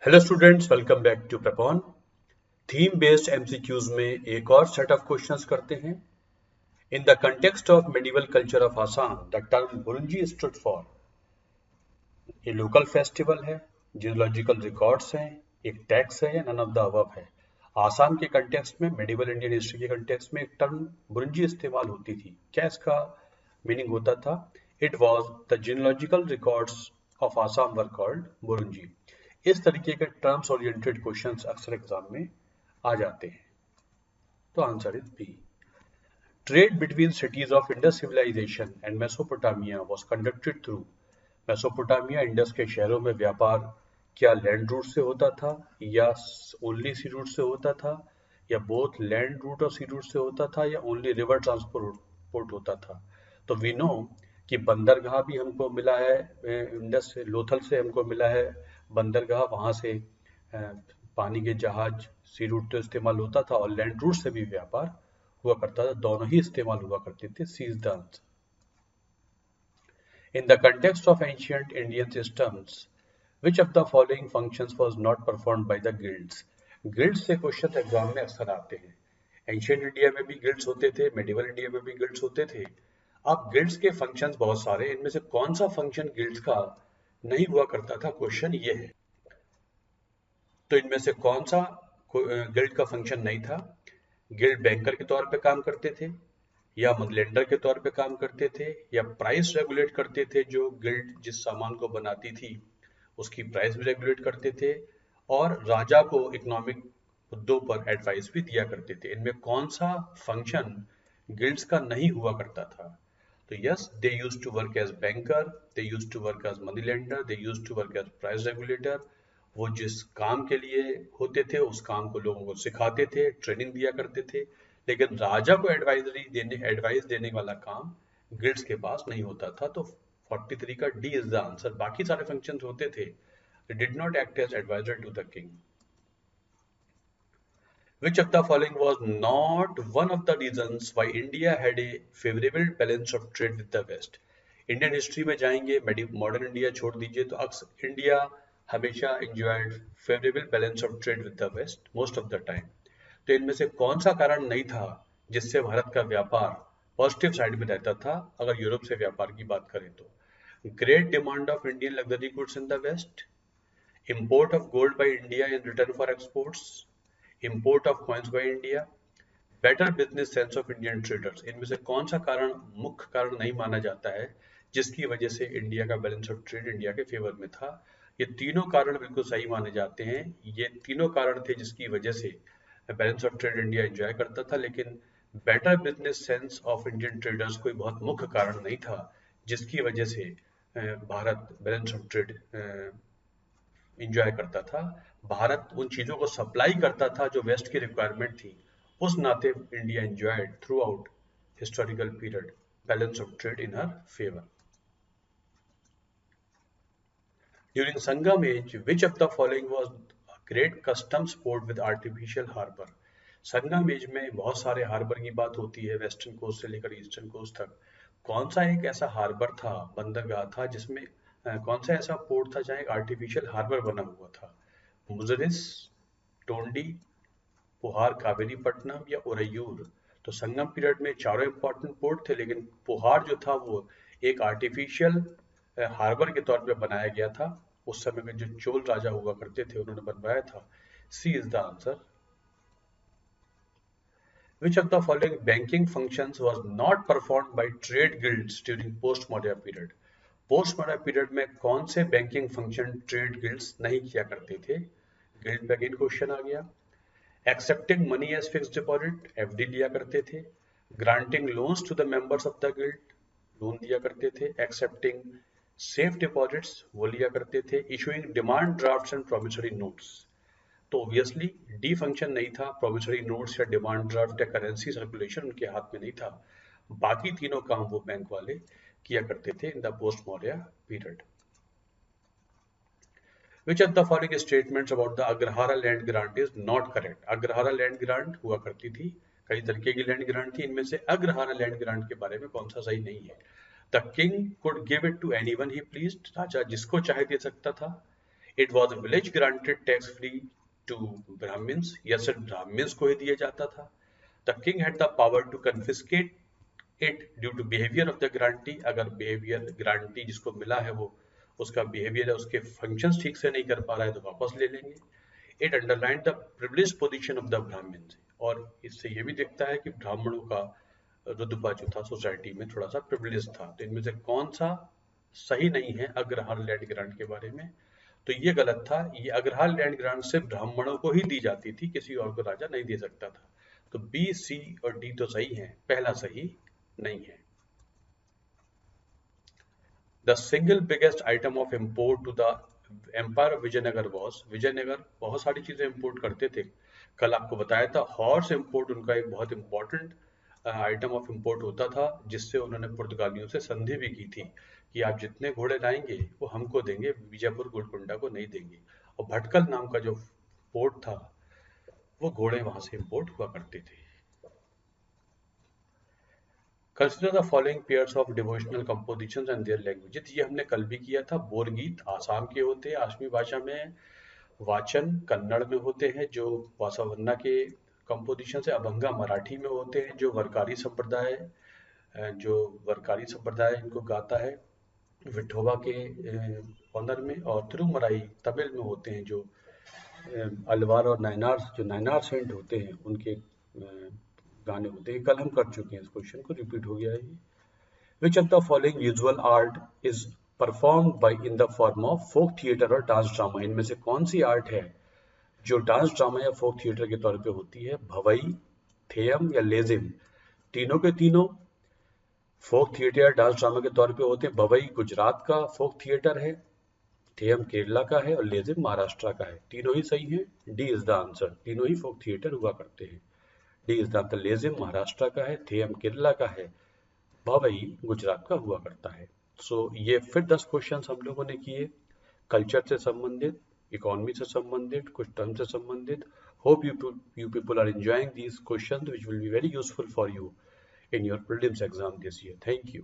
Hello students, welcome back to Prepon. Theme based MCQs में एक और सेट ऑफ क्वेश्चंस करते हैं। In the context of medieval culture of Assam, the term Buranji stood for ये local festival है, geological records हैं, एक टैक्स है या नन ऑफ द अबव है। आसाम के कंटेक्स्ट में, मेडिवल इंडियन हिस्ट्री के कंटेक्स्ट में एक टर्म बुरुंजी इस्तेमाल होती थी। क्या इसका मीनिंग होता था? It was the geological records of Assam were called Buranji. इस तरीके के टर्म्स ओरिएंटेड क्वेश्चंस अक्सर एग्जाम में आ जाते हैं। तो answer is B. Trade between cities of Indus civilization and Mesopotamia was conducted through. Mesopotamia, Indus के शहरों में व्यापार क्या लैंड रूट से होता था या ओनली सी रूट से होता था, या बोथ लैंड रूट और सी रूट से होता था, या ओनली रिवर ट्रांसपोर्ट होता था? तो वी नो कि बंदरगाह भी हमको मिला है, इंडस से, लोथल से हमको मिला है बंदरगाह, वहां से पानी के जहाज सी रूट तो इस्तेमाल होता था और लैंड रूट से भी व्यापार हुआ करता था, दोनों ही इस्तेमाल हुआ करते थे। C is the answer. In the context of ancient Indian systems, which of the following functions was not performed by the guilds? Guilds से क्वेश्चन एग्जाम में अक्सर आते हैं। एंशियंट इंडिया में भी गिल्ड्स होते थे, मेडिवल इंडिया में भी गिल्ड्स होते थे। अब गिल्ड्स के फंक्शंस बहुत सारे, इनमें से कौन सा फंक्शन गिल्ड्स का नहीं हुआ करता था, क्वेश्चन ये है। तो इनमें से कौन सा गिल्ड का फंक्शन नहीं था? गिल्ड बैंकर के तौर पे काम करते थे, या मनी लेंडर के तौर पे काम करते थे, या प्राइस रेगुलेट करते थे। जो गिल्ड जिस सामान को बनाती थी उसकी प्राइस भी रेगुलेट करते थे, और राजा को इकोनॉमिक मुद्दों पर एडवाइस भी दिया करते थे। इनमें कौन सा फंक्शन गिल्ड्स का नहीं हुआ करता था? तो yes, they used to work as banker, they used to work as money lender, they used to work as price regulator. वो जिस काम के लिए होते थे उस काम को लोगों को सिखाते थे, ट्रेनिंग दिया करते थे, लेकिन राजा को एडवाइस देने वाला काम गिल्ड्स के पास नहीं होता था। तो 43 का डी इज द आंसर। बाकी सारे फंक्शंस होते थे, they did not act as advisor to the king. Which of the following was not one of the reasons why India had a favorable balance of trade with the West? Indian history में जाएंगे, modern India छोड़ दीजिए, तो अक्सर India हमेशा enjoyed favorable balance of trade with the West most of the time. तो इनमें से कौन सा कारण नहीं था जिससे भारत का व्यापार पॉजिटिव साइड में रहता था? अगर यूरोप से व्यापार की बात करें तो great demand of Indian luxury goods in the west, import of gold by India in return for exports, import of coins by India, better business sense of Indian traders। इनमें से कौन सा कारण मुख्य कारण नहीं माना जाता है जिसकी वजह से इंडिया का बैलेंस ऑफ ट्रेड इंडिया के फेवर में था? ये तीनों कारण बिल्कुल सही माने जाते हैं। ये तीनों कारण थे जिसकी वजह से balance of trade India enjoy करता था, लेकिन better business sense of Indian traders कोई बहुत मुख्य कारण नहीं था जिसकी वजह से Bharat balance of trade enjoy करता था। भारत उन चीजों को सप्लाई करता था जो वेस्ट की रिक्वायरमेंट थी। उस नाते India enjoyed throughout historical period balance of trade in her favour. During Sangam age, which of the following was a great customs port with artificial harbour? Sangam age में बहुत सारे हार्बर की बात होती है, वेस्टर्न कोस्ट से लेकर ईस्टर्न कोस्ट तक। कौन सा एक ऐसा हार्बर था, बंदरगाह था, जिसमें कौन सा ऐसा पोर्ट था जहाँ एक आर्टिफिशियल हार्बर बना हुआ था? मुजरिस, टोंडी, पुहार कावेरीपट्टनम या उरैयूर? तो संगम पीरियड में चारों इंपॉर्टेंट पोर्ट थे, लेकिन पुहार जो था वो एक आर्टिफिशियल हार्बर के तौर पे बनाया गया था। उस समय में जो चोल राजा हुआ करते थे उन्होंने बनवाया था। C is the answer. Which of the following banking functions was not performed by trade guilds during post-Maurya period? Post-modern period में कौन से बैंकिंग फंक्शन ट्रेड गिल्ड्स नहीं किया करते थे? गिल्ड पे अगेन क्वेश्चन आ गया। Accepting money as fixed deposit, FD लिया करते थे। Granting loans to the members of the guild, loan दिया करते थे। एक्सेप्टिंग सेफ डिपॉजिट्स, वो लिया करते थे। Issuing demand drafts and promissory notes, तो ऑब्वियसली डी फंक्शन नहीं था। प्रोमिसरी नोट्स या डिमांड ड्राफ्ट या करेंसी सर्कुलेशन उनके हाथ में नहीं था। बाकी तीनों काम वो बैंक वाले किया करते थे in the post Maurya period. Which of the following statements about the Agrahara land grant is not correct? Agrahara land grant हुआ करती थी, कई तरीके की लैंड ग्रांट थी, इनमें से अग्रहारा लैंड ग्रांट के बारे में कौन सा सही नहीं है? The king could give it to anyone he pleased, राजा जिसको चाहे दे सकता था। It was a village granted tax free to Brahmins, यह सिर्फ ब्राह्मण्स को ही दिया जाता था। The king had the power to confiscate it due to behaviour of the grantee, अगर बिहेवियर ग्रांटी जिसको मिला है वो उसका बिहेवियर है, उसके फंक्शंस ठीक से नहीं कर पा रहा है तो वापस ले लेंगे। It underline the privileged position of the Brahmins, और इससे ये भी दिखता है कि ब्राह्मणों का रुतबा जो था सोसाइटी में थोड़ा सा प्रिविलेज था। तो इनमें से कौन सा सही नहीं है अग्रहार लैंड ग्रांट के बारे में? तो ये गलत था। ये अग्रहार लैंड ग्रांट सिर्फ ब्राह्मणों को ही दी जाती थी, किसी और को राजा नहीं दे सकता था। तो बी, सी और डी तो सही है, पहला सही नहीं है। The single biggest item of import to the empire of Vijayanagar was, Vijayanagar बहुत सारी चीजें इंपोर्ट करते थे। कल आपको बताया था हॉर्स इंपोर्ट उनका एक बहुत इंपॉर्टेंट आइटम ऑफ इंपोर्ट होता था, जिससे उन्होंने पुर्तगालियों से संधि भी की थी कि आप जितने घोड़े लाएंगे वो हमको देंगे, बीजापुर गोलकुंडा को नहीं देंगे। और भटकल नाम का जो पोर्ट था वो घोड़े वहां से इंपोर्ट हुआ करते थे। Consider the following pairs of devotional compositions and their languages। ये हमने कल भी किया था। बोरगीत आसाम के होते हैं, आसमी भाषा में। वाचन कन्नड़ में होते हैं जो वासवन्ना के कंपोजिशन से। अभंगा मराठी में होते हैं जो वर्कारी संप्रदाय इनको गाता है विठोबा के ऑनर में। और तिरुमराई तमिल में होते हैं जो अलवार और नायनार सेंट होते हैं उनके गाने होते हैं। कल हम कर चुके हैं, इस क्वेश्चन को रिपीट हो गया है। Which of the following usual art is performed by in the form of folk theatre और डांस ड्रामा? इनमें से कौन सी आर्ट है जो डांस ड्रामा या फोक थिएटर के तौर पे होती है? भवई, थेयम या लेजिम? तीनों के तीनों फोक थिएटर या डांस ड्रामा के तौर पे होते हैं। भवई गुजरात का फोक थिएटर है, थेयम केरला का है और लेजिम महाराष्ट्र का है। तीनों ही सही है, डी इज द आंसर। तीनों ही फोक थिएटर हुआ करते हैं। D is the answer. Lezim Maharashtra का है, थेयम केरला का है, भवई गुजरात का हुआ करता है। सो ये फिर 10 क्वेश्चन हम लोगों ने किए, कल्चर से संबंधित, इकोनॉमी से संबंधित, कुछ टर्म से संबंधित। Hope you people are enjoying these questions which will be very useful for you in your prelims exam this year. Thank you.